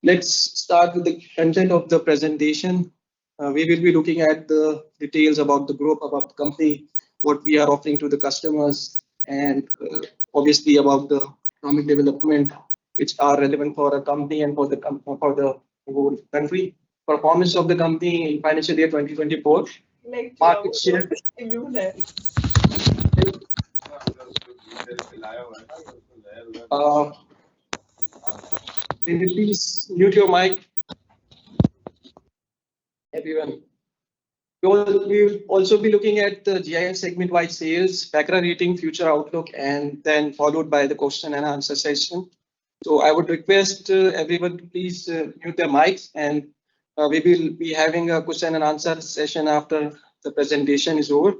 Let's start with the content of the presentation. We will be looking at the details about the group, about the company, what we are offering to the customers, and obviously about the economic development, which are relevant for a company and for the whole country. Performance of the company in financial year 2024, market share. Uh, can you please mute your mic, everyone? We will also be looking at the GIS segment-wide sales, BACRA rating, future outlook, and then followed by the question and answer session. So I would request everyone to please mute their mics, and we will be having a question and answer session after the presentation is over.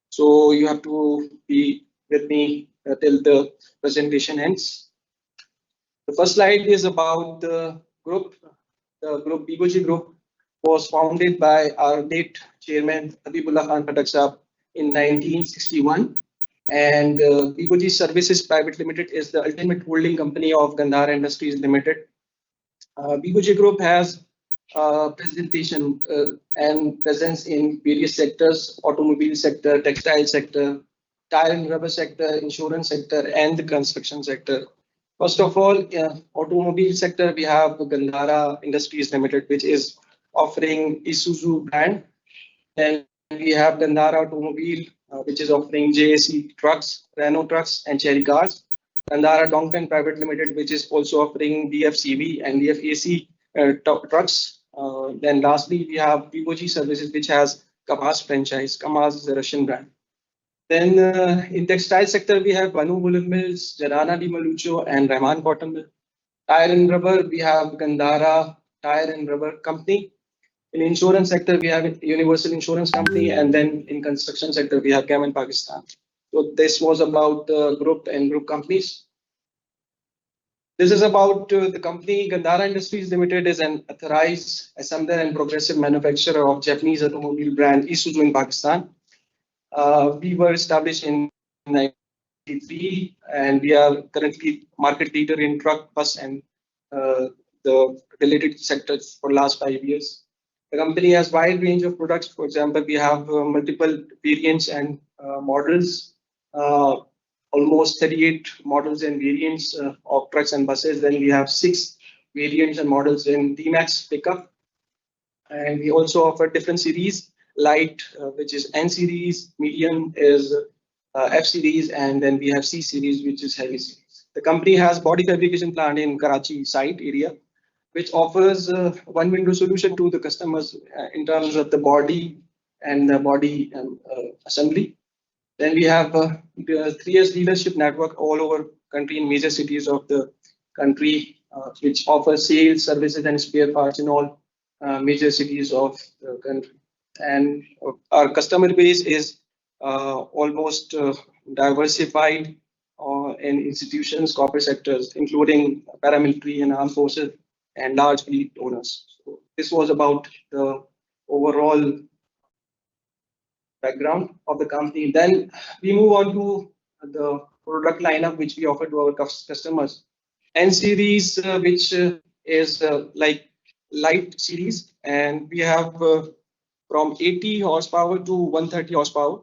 So you have to be with me till the presentation ends. The first slide is about the group. The group BGC Group was founded by our late chairman Habibullah Khan Khattak Saab in 1961. And BGC Services Private Limited is the ultimate holding company of Gandhara Industries Limited. BGC Group has presentation and presence in various sectors: automobile sector, textile sector, tire and rubber sector, insurance sector, and the construction sector. First of all, automobile sector, we have Gandhara Industries Limited, which is offering Isuzu brand. Then we have Gandhara Automobile, which is offering JAC trucks, Renault trucks, and Cherry cars. Gandhara Dongfeng Private Limited, which is also offering DFCV and DFAC trucks. Then lastly, we have Vivoji Services, which has Kamaz franchise. Kamaz is a Russian brand. Then in textile sector, we have Banu Woolen Mills, Jarana Di Malucho, and Rahman Cotton Mill. Tire and rubber, we have Gandhara Tire and Rubber Company. In insurance sector, we have Universal Insurance Company, and then in construction sector, we have Cayman Pakistan. So this was about the group and group companies. This is about the company. Gandhara Industries Limited is an authorized assembler and progressive manufacturer of Japanese automobile brand Isuzu in Pakistan. We were established in 1993, and we are currently market leader in truck, bus, and the related sectors for last 5 years. The company has wide range of products. For example, we have multiple variants and models, almost 38 models and variants of trucks and buses. Then we have 6 variants and models in D-Max pickup, and we also offer different series: light, which is N series; medium is F series; and then we have C series, which is heavy series. The company has body fabrication plant in Karachi site area, which offers one window solution to the customers in terms of the body and the body assembly. Then we have the 3S leadership network all over country in major cities of the country, which offers sales, services, and spare parts in all major cities of the country. And our customer base is almost diversified in institutions, corporate sectors, including paramilitary and armed forces and large fleet owners. So this was about the overall background of the company. Then we move on to the product lineup which we offer to our customers. N series, which is like light series, and we have from 80 horsepower to 130 horsepower,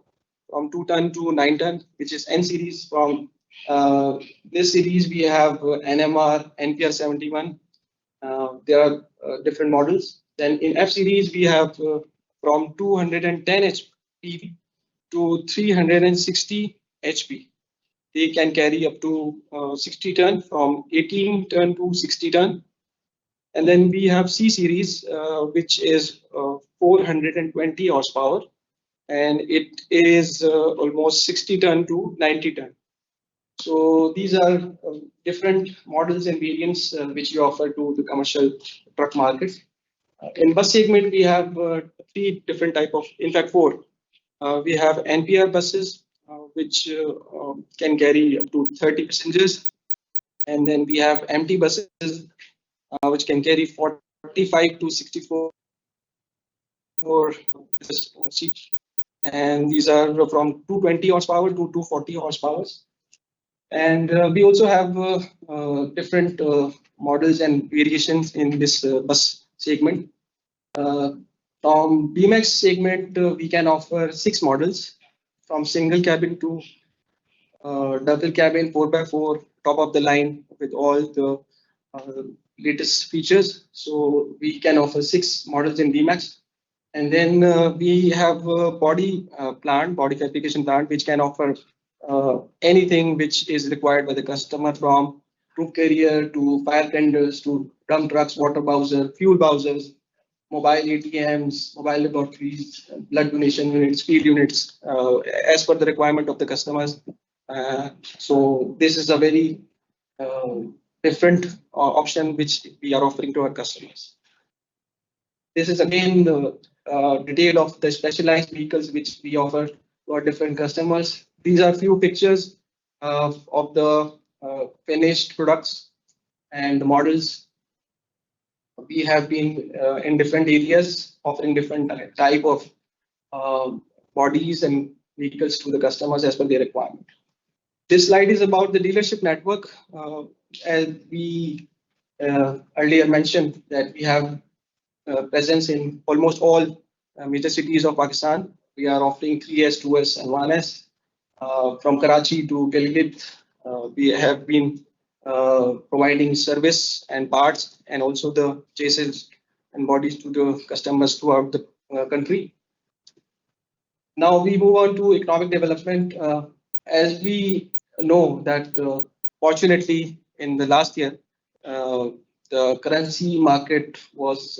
from 2 ton to 9 ton, which is N series. From this series, we have NMR, NPR 71. There are different models. Then in F series, we have from 210 HP to 360 HP. They can carry up to 60 ton, from 18 ton to 60 ton. And then we have C series, which is 420 horsepower, and it is almost 60 ton to 90 ton. So these are different models and variants which we offer to the commercial truck market. In bus segment, we have 3 different type of, in fact, 4. We have NPR buses, which can carry up to 30 passengers, and then we have empty buses, which can carry 45 to 64 seats, and these are from 220 horsepower to 240 horsepower. And we also have different models and variations in this bus segment. Uh, from BMAX segment, we can offer six models from single cabin to double cabin 4x4, top of the line with all the uh, latest features. So we can offer six models in VMAX. And then we have a body fabrication plant, which can offer anything which is required by the customer, from troop carrier to fire tenders to dump trucks, water bowser, fuel bowsers, mobile ATMs, mobile laboratories, blood donation units, field units, as per the requirement of the customers. So this is a very uh, different option which we are offering to our customers. This is again the detail of the specialized vehicles which we offer to our different customers. These are few pictures of the finished products and the models. We have been in different areas offering different type of uh, bodies and vehicles to the customers as per their requirement. This slide is about the dealership network. As we earlier mentioned, that we have presence in almost all major cities of Pakistan. We are offering 3S, 2S, and 1S. From Karachi to Gilgit, we have been providing service and parts and also the chases and bodies to the customers throughout the country. Now we move on to economic development. As we know that fortunately in the last year, uh, the currency market was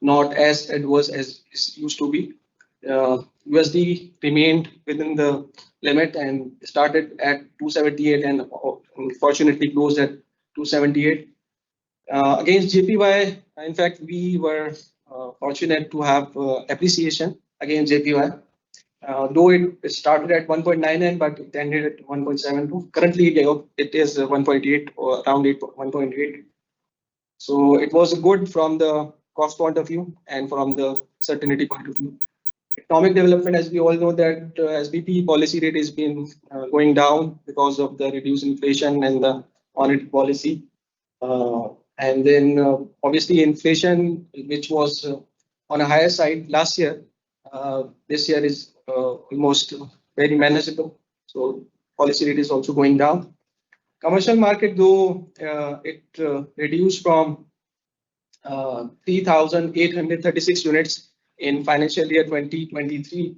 not as adverse as it used to be. USD remained within the limit and started at 278 and fortunately closed at 278. Against JPY, in fact, we were fortunate to have appreciation against JPY, though it started at 1.99, but it ended at 1.72. Currently, it is 1.8 or around 1.8. So it was good from the cost point of view and from the certainty point of view. Economic development, as we all know, that SBP policy rate has been going down because of the reduced inflation and the monetary policy. And then obviously inflation, which was on a higher side last year, this year is almost very manageable. So policy rate is also going down. Commercial market, though, it reduced from 3,836 units in financial year 2023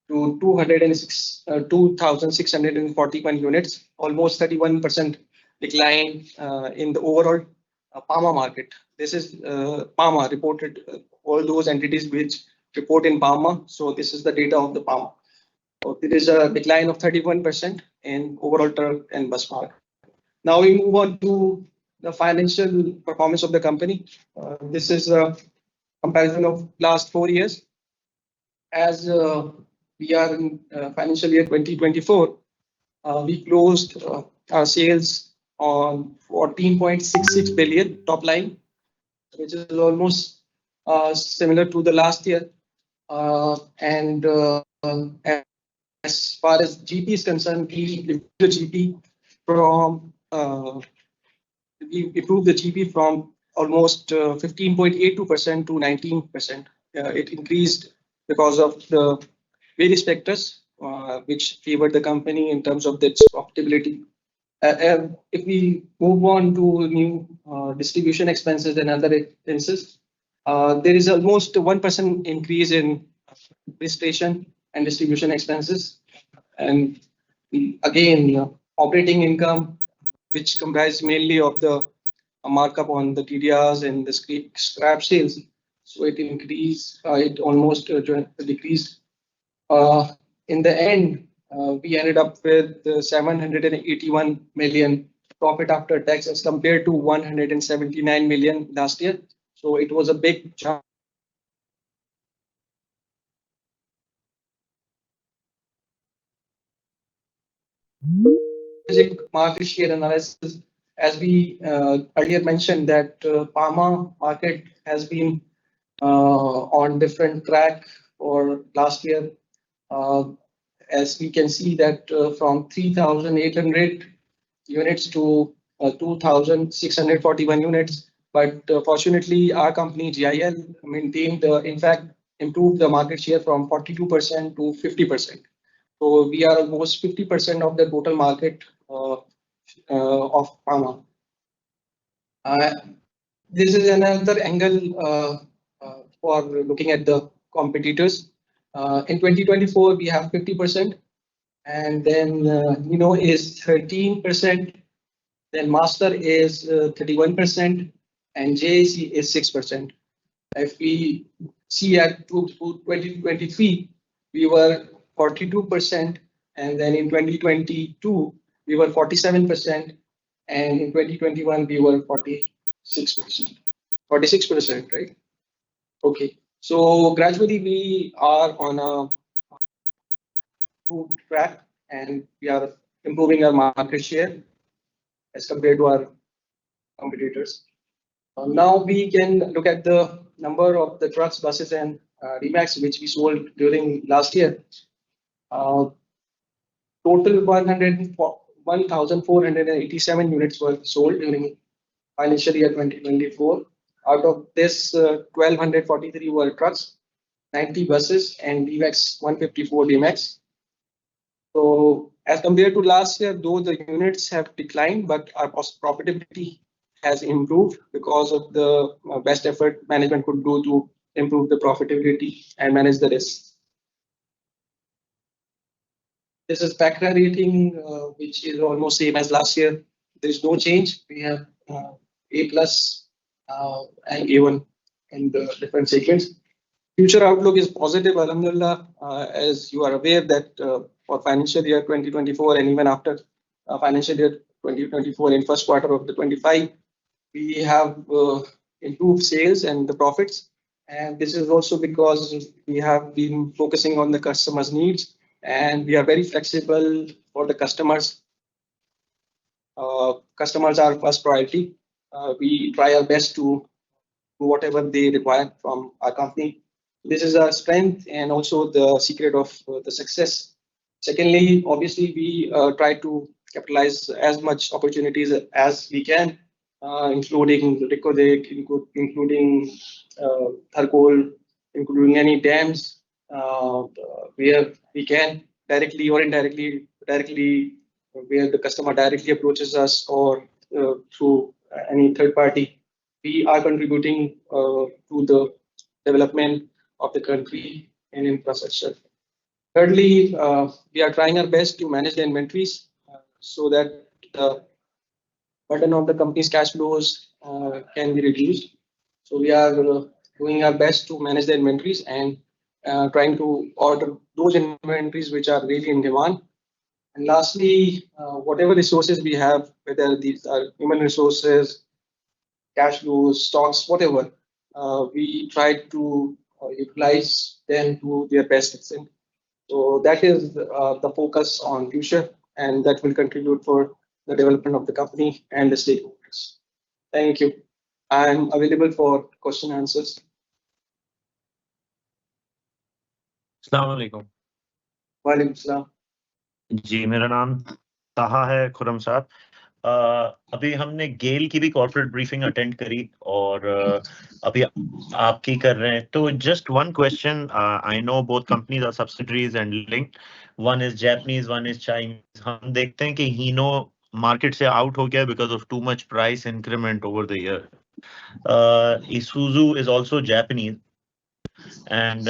to 2,641 units, almost 31% decline in the overall PAMA market. This is PAMA reported, all those entities which report in PAMA. So this is the data of the PAMA. So there is a decline of 31% in overall truck and bus market. Now we move on to the financial performance of the company. This is a comparison of last 4 years. As we are in financial year 2024, we closed our sales on 14.66 billion top line, which is almost similar to the last year. And as far as GP is concerned, we improved the GP from we improved the GP from almost 15.82% to 19%. It increased because of the various factors which favored the company in terms of its profitability. If we move on to new distribution expenses and other expenses, there is almost 1% increase in administration and distribution expenses. And again, operating income, which comprised mainly of the markup on the TDRs and the scrap sales. So it increased, it almost decreased. In the end, we ended up with 781 million profit after tax as compared to 179 million last year. So it was a big jump. Market share analysis, as we earlier mentioned, that pharma market has been on different track for last year. Uh, as we can see that from 3,800 units to 2,641 units. But fortunately, our company GIL maintained, in fact, improved the market share from 42% to 50%. So we are almost 50% of the total market of pharma. Uh, this is another angle for looking at the competitors. In 2024, we have 50%, and then is 13%. Then Master is 31%, and JAC is 6%. If we see at 2023, we were 42%, and then in 2022, we were 47%, and in 2021, we were 46%. 46%, right? Okay. So gradually, we are on a good track, and we are improving our market share as compared to our competitors. Now we can look at the number of the trucks, buses, and Remax which we sold during last year. Total 1,487 units were sold during financial year 2024. Out of this, 1,243 were trucks, 90 buses, and Remax 154 Remax. So as compared to last year, though the units have declined, but our profitability has improved because of the best effort management could do to improve the profitability and manage the risk. This is Bacra rating, which is almost same as last year. There is no change. We have A plus and A1 in the different segments. Future outlook is positive, Alhamdulillah, as you are aware that for financial year 2024 and even after financial year 2024 in first quarter of the 25, we have improved sales and the profits. And this is also because we have been focusing on the customers' needs, and we are very flexible for the customers. Customers are first priority. We try our best to do whatever they require from our company. This is our strength and also the secret of the success. Secondly, obviously, we try to capitalize as much opportunities as we can, including Ricodec, including Tharkol, including any dams where we can directly or indirectly, where the customer directly approaches us or through any third party. We are contributing to the development of the country in infrastructure. Thirdly, we are trying our best to manage the inventories so that the burden of the company's cash flows can be reduced. So we are doing our best to manage the inventories and trying to order those inventories which are really in demand. And lastly, whatever resources we have, whether these are human resources, cash flows, stocks, whatever, we try to utilize them to their best extent. So that is the focus on future, and that will contribute for the development of the company and the stakeholders. Thank you. I'm available for question and answers. अस्सलाम वालेकुम। वालेकुम सलाम। जी, मेरा नाम ताहा है खुरम साहब। अभी हमने गेल की भी कॉर्पोरेट ब्रीफिंग अटेंड करी और अभी आपकी कर रहे हैं। तो just one question, I know both companies are subsidiaries and linked, one is Japanese, one is Chinese. हम देखते हैं कि हीनो मार्केट से आउट हो गया because of too much price increment over the year. Isuzu is also Japanese and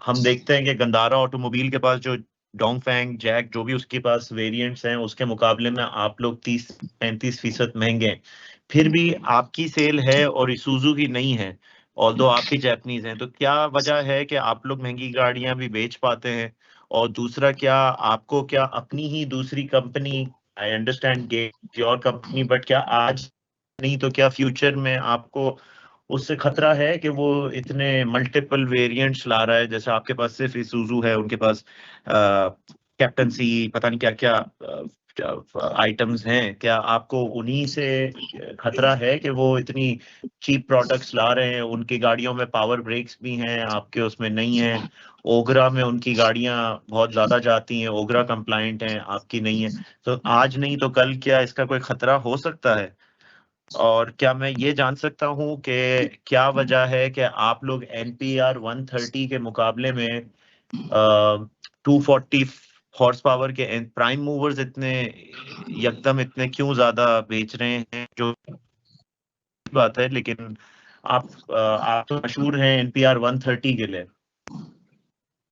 हम देखते हैं कि गंदारा ऑटोमोबाइल के पास जो डोंगफैंग, जैक, जो भी उसके पास वेरिएंट्स हैं, उसके मुकाबले में आप लोग 30-35% महंगे हैं। फिर भी आपकी सेल है और इसूजू की नहीं है, ऑल्दो आप भी जापानीज हैं। तो क्या वजह है कि आप लोग महंगी गाड़ियां भी बेच पाते हैं? और दूसरा, क्या आपको क्या अपनी ही दूसरी company, I understand get your company, but क्या आज नहीं तो क्या फ्यूचर में आपको उससे खतरा है कि वो इतने मल्टीपल वेरिएंट्स ला रहा है? जैसे आपके पास सिर्फ इसूजू है, उनके पास कैप्टन सी, पता नहीं क्या क्या आइटम्स हैं, क्या आपको उन्हीं से खतरा है कि वो इतनी चीप प्रोडक्ट्स ला रहे हैं? उनकी गाड़ियों में पावर ब्रेक्स भी हैं, आपके उसमें नहीं है। ओगरा में उनकी गाड़ियां बहुत ज्यादा जाती हैं, ओगरा कंप्लाइंट हैं, आपकी नहीं है। तो आज नहीं तो कल क्या इसका कोई खतरा हो सकता है? और क्या मैं ये जान सकता हूँ कि क्या वजह है कि आप लोग NPR 130 के मुकाबले में 240 हॉर्स पावर के प्राइम मूवर्स इतने यकदम इतने क्यों ज्यादा बेच रहे हैं? जो बात है, लेकिन आप तो मशहूर हैं NPR 130 के लिए।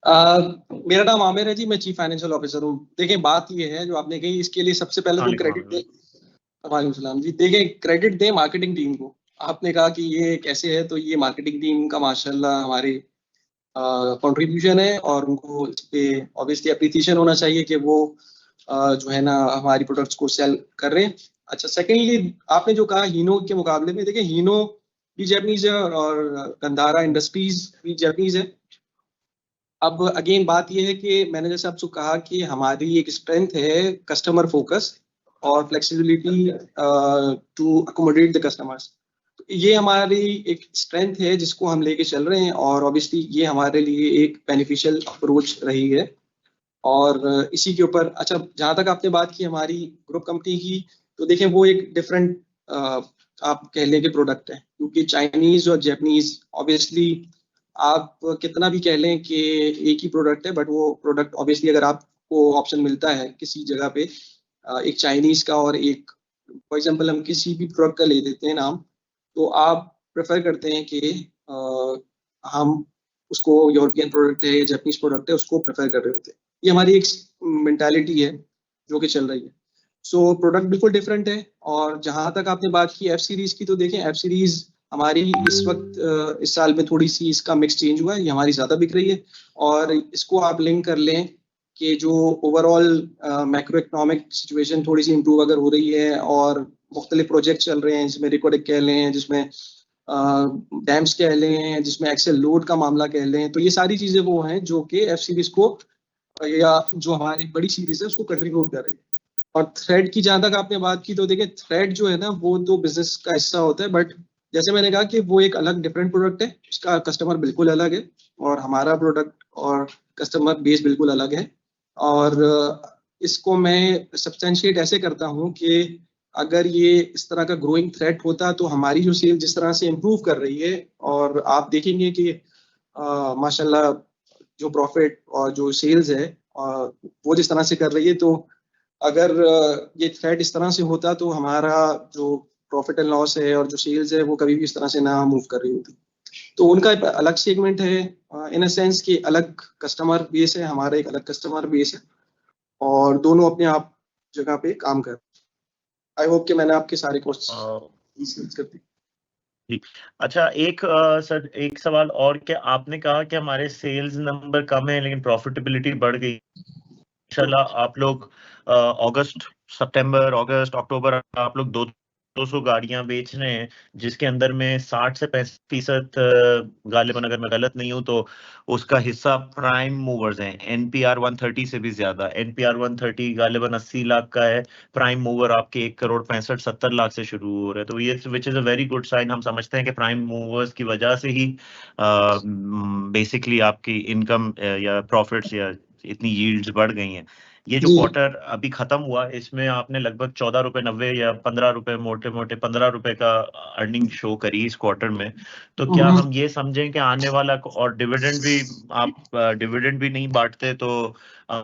मेरा नाम आमिर है जी, मैं चीफ फाइनेंशियल ऑफिसर हूँ। देखें, बात ये है जो आपने कही, इसके लिए सबसे पहले तो वालेकुम क्रेडिट आमिर। दे। वालेकुम सलाम जी। देखें, क्रेडिट दे मार्केटिंग टीम को। आपने कहा कि ये कैसे है, तो ये मार्केटिंग टीम का माशाल्लाह हमारी कंट्रीब्यूशन है, और उनको इस पे ऑब्वियसली अप्रिसिएशन होना चाहिए कि वो जो है ना हमारी प्रोडक्ट्स को सेल कर रहे हैं। अच्छा, सेकेंडली आपने जो कहा हीनो के मुकाबले में, देखिए हीनो भी जापानीज है और गंधारा इंडस्ट्रीज भी जापानीज है। अब अगेन बात यह है कि मैंने जैसे आपसे कहा कि हमारी एक स्ट्रेंथ है कस्टमर फोकस और flexibility to accommodate the customers. ये हमारी एक स्ट्रेंथ है जिसको हम लेके चल रहे हैं, और ऑब्वियसली ये हमारे लिए एक बेनिफिशियल अप्रोच रही है। और इसी के ऊपर, अच्छा, जहाँ तक आपने बात की हमारी ग्रुप कंपनी की, तो देखें वो एक डिफरेंट आप कह लें कि प्रोडक्ट है, क्योंकि चाइनीज और जापानीज ऑब्वियसली आप कितना भी कह लें कि एक ही प्रोडक्ट है, बट वो प्रोडक्ट ऑब्वियसली अगर आपको ऑप्शन मिलता है किसी जगह पे एक चाइनीज का और एक, फॉर एग्जांपल हम किसी भी प्रोडक्ट का ले देते हैं नाम, तो आप प्रेफर करते हैं कि हम उसको यूरोपियन प्रोडक्ट है या जापानीज प्रोडक्ट है उसको प्रेफर कर रहे होते हैं। ये हमारी एक मेंटालिटी है जो कि चल रही है। सो प्रोडक्ट बिल्कुल डिफरेंट है। और जहां तक आपने बात की एफ सीरीज की, तो देखें एफ सीरीज हमारी इस वक्त इस साल में थोड़ी सी इसका मिक्स चेंज हुआ है, ये हमारी ज़्यादा बिक रही है। और इसको आप लिंक कर लें कि जो ओवरऑल मैक्रो इकोनॉमिक सिचुएशन थोड़ी सी इम्प्रूव अगर हो रही है, और मुख्तलिफ प्रोजेक्ट चल रहे हैं जिसमें रिकॉर्डिंग कह लें, जिसमें डैम्स कह लें, जिसमें एक्सेल लोड का मामला कह लें, तो ये सारी चीज़ें वो हैं जो कि एफ सीरीज को या जो हमारी बड़ी सीरीज है उसको कंट्रीब्यूट कर रही है। और थ्रेड की जहां तक आपने बात की, तो देखिए थ्रेड जो है ना वो तो बिजनेस का हिस्सा होता है, बट जैसे मैंने कहा कि वो एक अलग डिफरेंट प्रोडक्ट है, उसका कस्टमर बिल्कुल अलग है, और हमारा प्रोडक्ट और कस्टमर बेस बिल्कुल अलग है। और इसको मैं सब्सटेंशिएट ऐसे करता हूँ कि अगर ये इस तरह का ग्रोइंग थ्रेट होता तो हमारी जो सेल जिस तरह से इम्प्रूव कर रही है, और आप देखेंगे कि माशाल्लाह जो प्रॉफिट और जो सेल्स है वो जिस तरह से कर रही है, तो अगर ये थ्रेड इस तरह से होता तो हमारा जो प्रॉफिट एंड लॉस है और जो सेल्स है वो कभी भी इस तरह से ना मूव कर रही होती। तो उनका एक अलग सेगमेंट है, इन अ सेंस कि अलग कस्टमर बेस है, हमारा एक अलग कस्टमर बेस है, और दोनों अपने आप जगह पे काम कर। आई होप कि मैंने आपके सारे क्वेश्चन कर दिए। जी। अच्छा, एक सर एक सवाल और, क्या आपने कहा कि हमारे सेल्स नंबर कम है लेकिन प्रॉफिटेबिलिटी बढ़ गई। इंशाल्लाह आप लोग अगस्त सितंबर अगस्त अक्टूबर आप लोग 200 गाड़ियां बेच रहे हैं, जिसके अंदर में 60 से 65% गालिबन, अगर मैं गलत नहीं हूं तो उसका हिस्सा प्राइम मूवर्स हैं। NPR 130 से भी ज्यादा। NPR 130 गालिबन 80 लाख का है, प्राइम मूवर आपके 1 करोड़ 65-70 लाख से शुरू हो रहे हैं। तो ये which is a very good sign. हम समझते हैं कि प्राइम मूवर्स की वजह से ही बेसिकली आपकी इनकम या प्रॉफिट्स या इतनी यील्ड्स बढ़ गई हैं। ये जो जी। क्वार्टर अभी खत्म हुआ, इसमें आपने लगभग 14 रुपए 90 या 15 रुपए, मोटे मोटे 15 रुपए का अर्निंग शो करी इस क्वार्टर में। तो क्या हम्म। हम ये समझें कि आने वाला, और डिविडेंड भी, आप डिविडेंड भी नहीं बांटते, तो अ,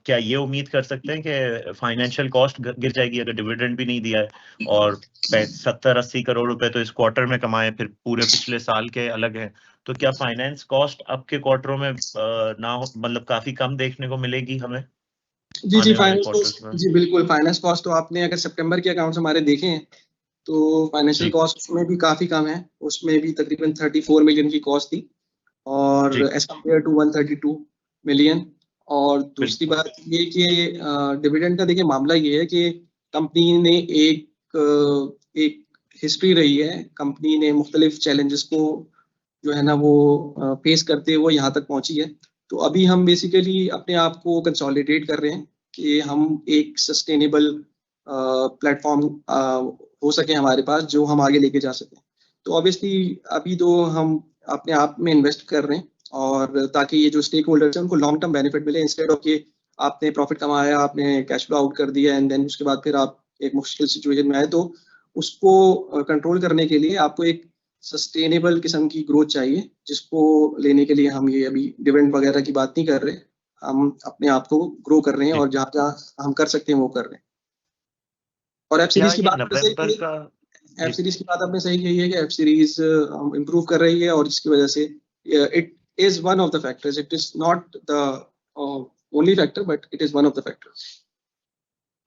क्या ये उम्मीद कर सकते हैं कि फाइनेंशियल कॉस्ट गिर जाएगी अगर डिविडेंड भी नहीं दिया है? और 70-80 करोड़ रुपए तो इस क्वार्टर में कमाए, फिर पूरे पिछले साल के अलग है। तो क्या फाइनेंस कॉस्ट अब के क्वार्टरों में ना हो, मतलब काफी कम देखने को मिलेगी हमें जी जी, आने वाले फाइनेंस क्वार्टर्स कॉस्ट, में? जी बिल्कुल फाइनेंस कॉस्ट तो आपने अगर सितंबर के अकाउंट्स हमारे देखे हैं तो फाइनेंशियल जी कॉस्ट में भी काफी कम है। उसमें भी तकरीबन 34 मिलियन की कॉस्ट थी, और जी एज कम्पेयर टू 132 मिलियन। और दूसरी बिल्कुल। बात ये कि डिविडेंड का देखिए मामला ये है कि कंपनी ने एक हिस्ट्री रही है, कंपनी ने मुख्तलिफ चैलेंजेस को जो है ना वो फेस करते हुए यहाँ तक पहुंची है। तो अभी हम बेसिकली अपने आप को कंसोलिडेट कर रहे हैं, कि हम एक सस्टेनेबल प्लेटफॉर्म हो सके हमारे पास जो हम आगे लेके जा सकें। तो ऑब्वियसली अभी तो हम अपने आप में इन्वेस्ट कर रहे हैं, और ताकि ये जो स्टेक होल्डर्स हैं उनको लॉन्ग टर्म बेनिफिट मिले, इंस्टेड ऑफ कि आपने प्रॉफिट कमाया, आपने कैश फ्लो आउट कर दिया एंड देन उसके बाद फिर आप एक मुश्किल सिचुएशन में आए। तो उसको कंट्रोल करने के लिए आपको एक सस्टेनेबल किस्म की ग्रोथ चाहिए, जिसको लेने के लिए हम ये अभी डिविडेंड वगैरह की बात नहीं कर रहे, हम अपने आप को ग्रो कर रहे हैं और जहाँ जहाँ हम कर सकते हैं वो कर रहे हैं। और वेब सीरीज की बात आपने सही की है, वेब सीरीज की बात आपने सही कही है कि वेब सीरीज इम्प्रूव कर रही है, और इसकी वजह से it is one of the factors, it is not the only factor but it is one of the factors.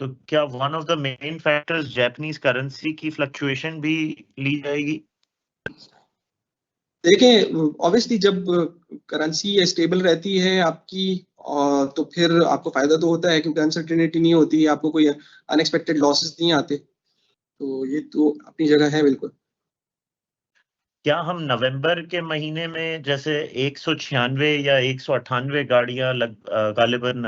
तो क्या one of the main factors Japanese currency की फ्लक्चुएशन भी ली जाएगी? देखें, ऑब्वियसली जब करेंसी स्टेबल रहती है आपकी, तो फिर आपको फायदा तो होता है, क्योंकि अनसर्टेनिटी नहीं होती, आपको कोई अनएक्सपेक्टेड लॉसेस नहीं आते। तो ये तो अपनी जगह है बिल्कुल। क्या हम नवंबर के महीने में जैसे 196 या 198 गाड़ियां गालिबन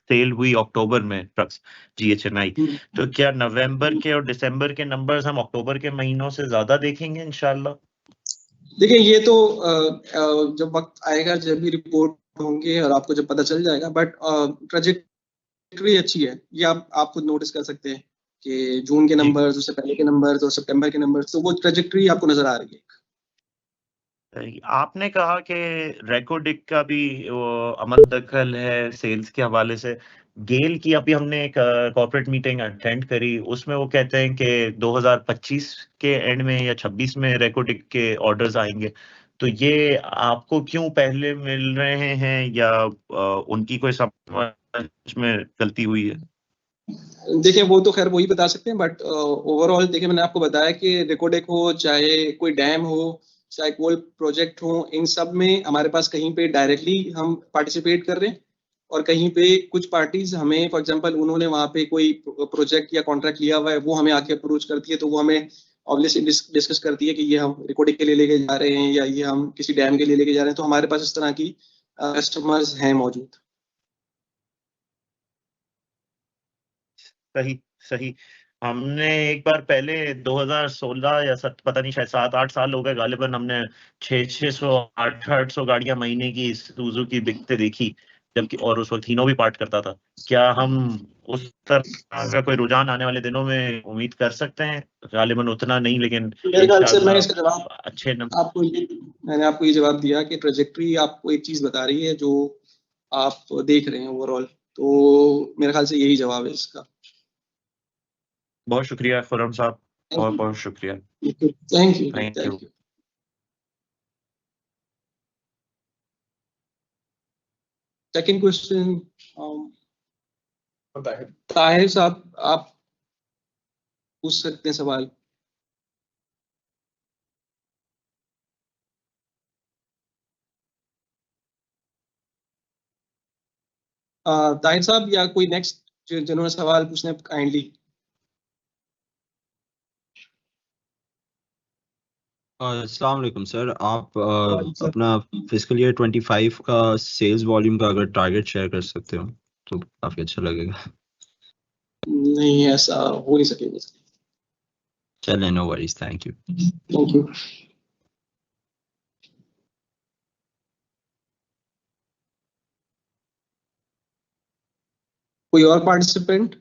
सेल हुई अक्टूबर में ट्रक्स GHNI, तो क्या नवंबर के और दिसंबर के नंबर्स हम अक्टूबर के महीनों से ज्यादा देखेंगे इंशाल्लाह? देखिए, ये तो जब वक्त आएगा, जब भी रिपोर्ट होंगे और आपको जब पता चल जाएगा, बट ट्रजेक्टरी अच्छी है, ये आप खुद नोटिस कर सकते हैं कि जून के जी। नंबर्स, उससे पहले के नंबर्स और सितंबर के नंबर्स, तो वो ट्रजेक्टरी आपको नजर आ रही है। आपने कहा कि रेकोडिक का भी वो अमल दखल है सेल्स के हवाले से। गेल की अभी हमने एक कॉर्पोरेट मीटिंग अटेंड करी, उसमें वो कहते हैं कि 2025 के एंड में या 26 में रेकोडिक के ऑर्डर्स आएंगे। तो ये आपको क्यों पहले मिल रहे हैं, या उनकी कोई समझ में गलती हुई है? देखिए, वो तो खैर वही बता सकते हैं, बट ओवरऑल देखिए, मैंने आपको बताया कि रेकोडेक हो, चाहे कोई डैम हो, चाहे कोई प्रोजेक्ट हो, इन सब में हमारे पास कहीं पे डायरेक्टली हम पार्टिसिपेट कर रहे हैं, और कहीं पे कुछ पार्टीज हमें, फॉर एग्जांपल उन्होंने वहाँ पे कोई प्रोजेक्ट या कॉन्ट्रैक्ट लिया हुआ है, वो हमें आके अप्रोच करती है, तो वो हमें ऑब्वियसली डिस्कस करती है कि ये हम रिकॉर्डिंग के लिए लेके जा रहे हैं या ये हम किसी डैम के लिए लेके जा रहे हैं। तो हमारे पास इस तरह की कस्टमर्स हैं मौजूद। सही सही। हमने एक बार पहले 2016 या पता नहीं, शायद 7-8 साल हो गए गालिबन, हमने 600 800 गाड़ियां महीने की सुजुकी बिकते देखी, जबकि और उस वक्त हीनो भी पार्ट करता था। क्या हम उस तरह का कोई रुझान आने वाले दिनों में उम्मीद कर सकते हैं? गालिबन उतना नहीं, लेकिन मेरे ख्याल से मैं इसका इंशाल्लाह जवाब अच्छे आपको ये मैंने आपको ये जवाब दिया कि ट्रेजेक्टरी आपको एक चीज बता रही है जो आप देख रहे हैं ओवरऑल। तो मेरे ख्याल से यही जवाब है इसका। बहुत शुक्रिया खुर्रम साहब, बहुत बहुत शुक्रिया। Thank you, thank you. Thank you. Second question, Tahir साहब, आप पूछ सकते हैं सवाल। ताहिर साहब या कोई नेक्स्ट जिन्होंने सवाल पूछने, काइंडली। अस्सलाम वालेकुम सर, आप अपना फिस्कल ईयर 25 का सेल्स वॉल्यूम का अगर टारगेट शेयर कर सकते हो तो काफी अच्छा लगेगा। नहीं, ऐसा हो नहीं सकेगा। चलें, no worries, thank you. Thank you. कोई और पार्टिसिपेंट?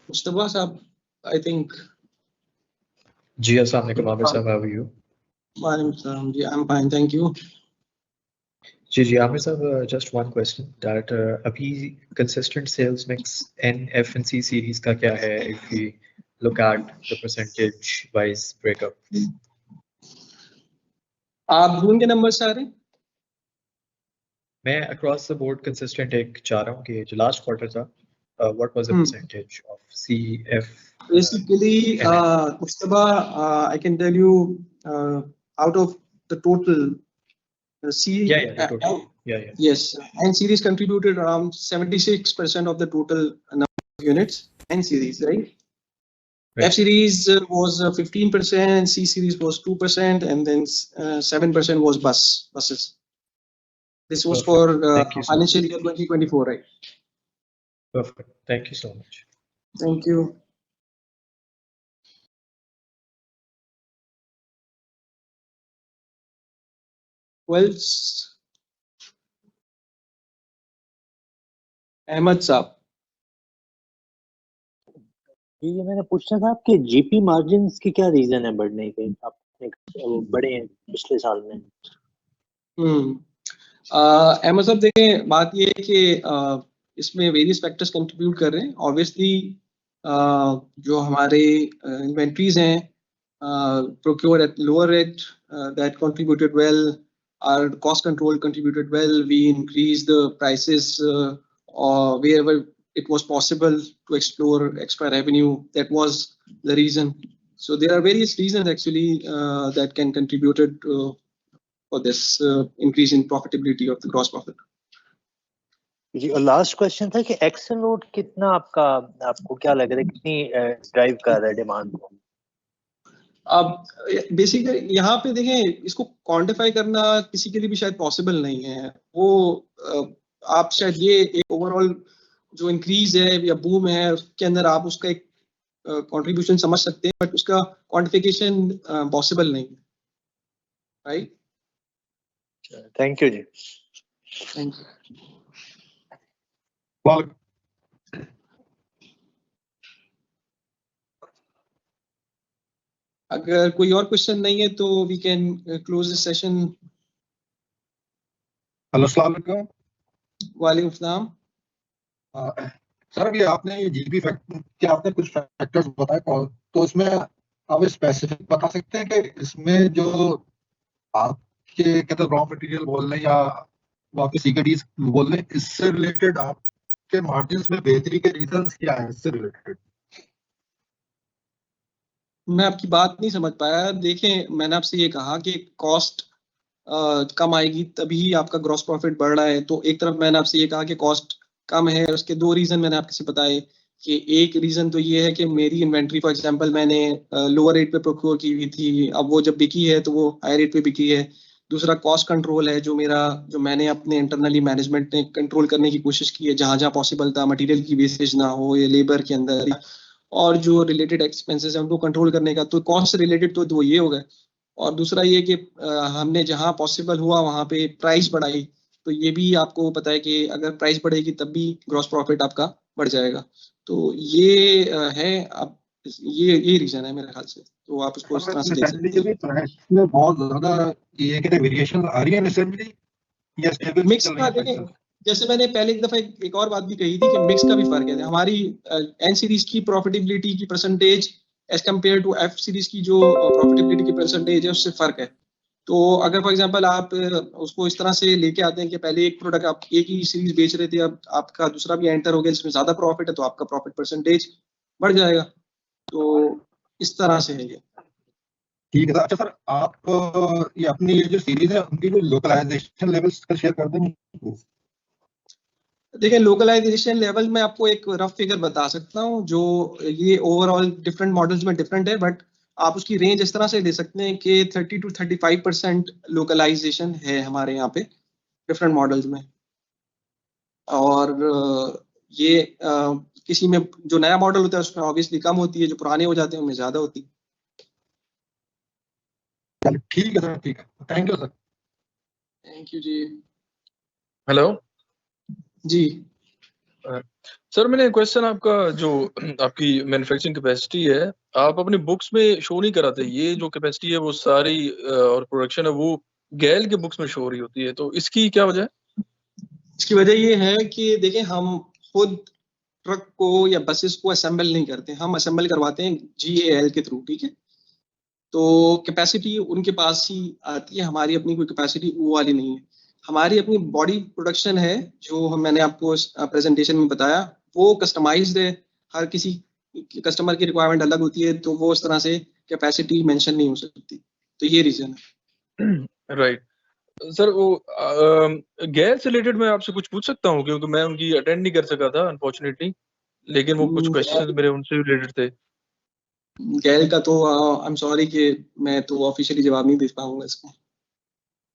मुस्तफा साहब, आई थिंक। जी अस्सलाम वालेकुम आमिर साहब, हाउ आर यू? वालेकुम सलाम जी, I am fine, thank you. जी आमिर साहब, जस्ट वन क्वेश्चन दैट अभी consistent sales mix N F and C series का क्या है, if we look at the percentage wise breakup? आप जून के नंबर से आ रहे हैं? मैं अक्रॉस द बोर्ड कंसिस्टेंट एक चाह रहा हूँ कि जो लास्ट क्वार्टर था, what was the percentage of C F? Basically, Mustafa, I can tell you, out of the total, the total. Yeah. yes, N series contributed around 76% of the total number of units. N series, right? Right. F series was 15%, C series was 2%, and then 7% was buses. This was for Thank you so financial year 2024, right? Perfect. Thank you so much. Thank you. Well, Ahmed साहब, ये मैंने पूछना था आपके GP margins की क्या reason है बढ़ने के? आपने वो बढ़े हैं पिछले साल में। अहमद साहब देखें, बात ये है कि इसमें वेरियस फैक्टर्स कंट्रीब्यूट कर रहे हैं। ऑब्वियसली जो हमारे इन्वेंट्रीज हैं procure at lower rate, that contributed well, our cost control contributed well. We increased the prices wherever it was possible to explore extra revenue. That was the reason. So there are various reasons actually that can contributed for this increase in profitability of the gross profit. जी, और last question था कि Excel note कितना आपको क्या लग रहा है, कितनी ड्राइव कर रहा है डिमांड को? अब बेसिकली यहाँ पे देखें, इसको क्वांटिफाई करना किसी के लिए भी शायद पॉसिबल नहीं है। वो आप शायद ये एक ओवरऑल जो इंक्रीज है या बूम है उसके अंदर आप उसका एक कंट्रीब्यूशन समझ सकते हैं, बट उसका क्वांटिफिकेशन पॉसिबल नहीं है, राइट? थैंक यू जी। Thank you. अगर कोई और क्वेश्चन नहीं है तो we can close this session. Hello, अस्सलाम वालेकुम। वालेकुम सलाम। सर, अभी आपने ये जीपी फैक्टर के आपने कुछ फैक्टर्स बताए, तो इसमें आप स्पेसिफिक बता सकते हैं कि इसमें जो आपके कहते रॉ मटेरियल बोल रहे हैं या आपके सीकेडीज बोल रहे हैं, इससे रिलेटेड आपके मार्जिन्स में बेहतरी के रीजंस क्या है इससे रिलेटेड? मैं आपकी बात नहीं समझ पाया। देखें, मैंने आपसे ये कहा कि कॉस्ट कम आएगी तभी आपका ग्रॉस प्रॉफिट बढ़ रहा है। तो एक तरफ मैंने आपसे ये कहा कि कॉस्ट कम है, उसके दो रीजन मैंने आपसे बताए कि एक रीजन तो ये है कि मेरी इन्वेंट्री फॉर एग्जांपल मैंने लोअर रेट पे प्रोक्योर की हुई थी, अब वो जब बिकी है तो वो हाई रेट पे बिकी है। दूसरा कॉस्ट कंट्रोल है जो मैंने अपने इंटरनली मैनेजमेंट ने कंट्रोल करने की कोशिश की है जहां जहां पॉसिबल था, मटेरियल की वेस्टेज ना हो या लेबर के अंदर, और जो रिलेटेड एक्सपेंसेस हैं उनको कंट्रोल करने का। तो कॉस्ट से रिलेटेड तो ये हो गए, और दूसरा ये कि हमने जहां पॉसिबल हुआ वहां पे प्राइस बढ़ाई। तो ये भी आपको पता है कि अगर प्राइस बढ़ेगी तब भी ग्रॉस प्रॉफिट आपका बढ़ जाएगा। तो ये है, अब ये रीजन है मेरे ख्याल से। तो आप उसको इस तरह से देख सकते हैं। इसमें बहुत ज्यादा ये कहते वेरिएशन आ रही है रिसेंटली या स्टेबल मिक्स चल का रही है? देखें, जैसे मैंने पहले एक दफा एक और बात भी कही थी कि मिक्स का भी फर्क है। हमारी एन सीरीज की प्रॉफिटेबिलिटी की percentage as compare to F series की जो प्रॉफिटेबिलिटी की परसेंटेज है उससे फर्क है। तो अगर फॉर एग्जांपल आप उसको इस तरह से लेके आते हैं कि पहले एक प्रोडक्ट आप एक ही सीरीज बेच रहे थे, अब आपका दूसरा भी एंटर हो गया जिसमें ज्यादा प्रॉफिट है, तो आपका प्रॉफिट परसेंटेज बढ़ जाएगा। तो इस तरह से है ये। ठीक है सर। अच्छा सर, आप ये अपनी ये जो सीरीज है उनकी जो लोकलाइजेशन लेवल्स का शेयर कर देंगे? देखिए, लोकलाइजेशन लेवल में आपको एक रफ फिगर बता सकता हूँ जो ये ओवरऑल डिफरेंट मॉडल्स में डिफरेंट है, बट आप उसकी रेंज इस तरह से ले सकते हैं कि 30 to 35% लोकलाइजेशन है हमारे यहाँ पे डिफरेंट मॉडल्स में। और ये किसी में जो नया मॉडल होता है उसमें ऑब्वियसली कम होती है, जो पुराने हो जाते हैं उनमें ज्यादा होती है। चलो ठीक है सर, ठीक है, thank you sir. Thank you जी। हेलो जी सर, मैंने क्वेश्चन आपका जो आपकी मैन्युफैक्चरिंग कैपेसिटी है, आप अपनी बुक्स में शो नहीं कराते। ये जो कैपेसिटी है वो सारी और प्रोडक्शन है वो गैल के बुक्स में शो हो रही होती है, तो इसकी क्या वजह है? इसकी वजह ये है कि देखिए, हम खुद ट्रक को या बसेस को असेंबल नहीं करते, हम असेंबल करवाते हैं GAL के थ्रू, ठीक है। तो कैपेसिटी उनके पास ही आती है, हमारी अपनी कोई कैपेसिटी वो वाली नहीं है। हमारी अपनी बॉडी प्रोडक्शन है जो मैंने आपको प्रेजेंटेशन में बताया, वो कस्टमाइज्ड है। हर किसी कस्टमर की रिक्वायरमेंट अलग होती है, तो वो इस तरह से कैपेसिटी मेंशन नहीं हो सकती। तो ये रीजन है। राइट सर, वो गैल से रिलेटेड मैं आपसे कुछ पूछ सकता हूँ, क्योंकि मैं उनकी अटेंड नहीं कर सका था अनफॉर्चुनेटली, लेकिन वो कुछ क्वेश्चंस मेरे उनसे रिलेटेड थे। गैल का तो आई एम सॉरी कि मैं तो ऑफिशियली जवाब नहीं दे पाऊंगा इसमें।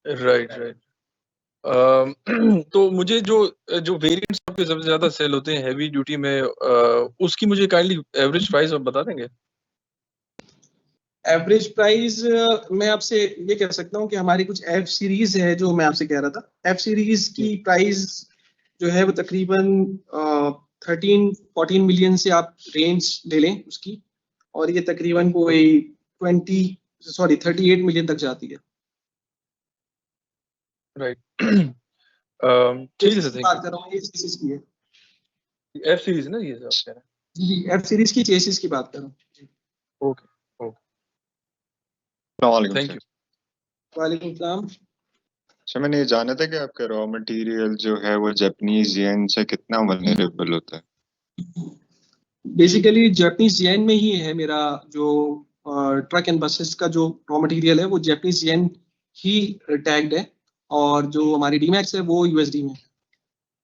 Right right. तो मुझे जो जो वेरिएंट्स आपके सबसे ज्यादा सेल होते हैं हैवी ड्यूटी में, उसकी मुझे काइंडली एवरेज प्राइस आप बता देंगे? एवरेज प्राइस मैं आपसे ये कह सकता हूँ कि हमारी कुछ एफ सीरीज है जो मैं आपसे कह रहा था। एफ सीरीज की प्राइस जो है वो तकरीबन 13-14 मिलियन से आप रेंज ले लें उसकी, और ये तकरीबन कोई 38 मिलियन तक जाती है। राइट। ठीक है सर, थैंक बात कर रहा हूँ ये चेसिस की है यू। एफ सीरीज ना ये आप कह रहे जी, एफ सीरीज की चेसिस की बात कर रहा हूँ। हैं? ओके ओके, अस्सलामुअलैकुम थैंक सर। यू। वालेकुम सलाम। सर मैंने ये जाना था कि आपका रॉ मटेरियल जो है वो जापानीज येन से कितना वल्नरेबल होता है? बेसिकली जापानीज येन में ही है मेरा जो ट्रक एंड बसेस का जो रॉ मटेरियल है वो जापानीज येन ही टैग्ड है, और जो हमारी डीमैक्स है वो यूएसडी में है।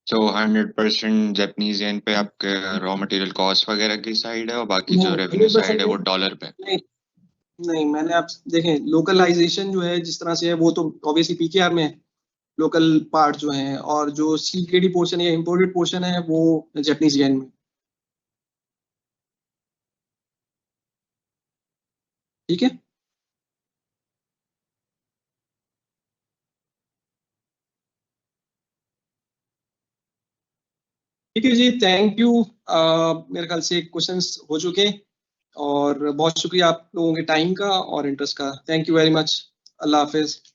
तो 100% जापानीज येन पे आपके रॉ मटेरियल कॉस्ट वगैरह की साइड है और बाकी जो रेवेन्यू 100% साइड है वो डॉलर पे? नहीं नहीं, मैंने आप देखें लोकलाइजेशन जो है जिस तरह से है वो तो ऑब्वियसली पीकेआर में है, लोकल पार्ट जो हैं, और जो सीकेडी पोर्शन या इम्पोर्टेड पोर्शन है वो जापानीज येन में। ठीक है। ठीक है जी, थैंक यू। मेरे ख्याल से क्वेश्चंस हो चुके हैं, और बहुत शुक्रिया आप लोगों के टाइम का और इंटरेस्ट का। Thank you very much. Allah Hafiz.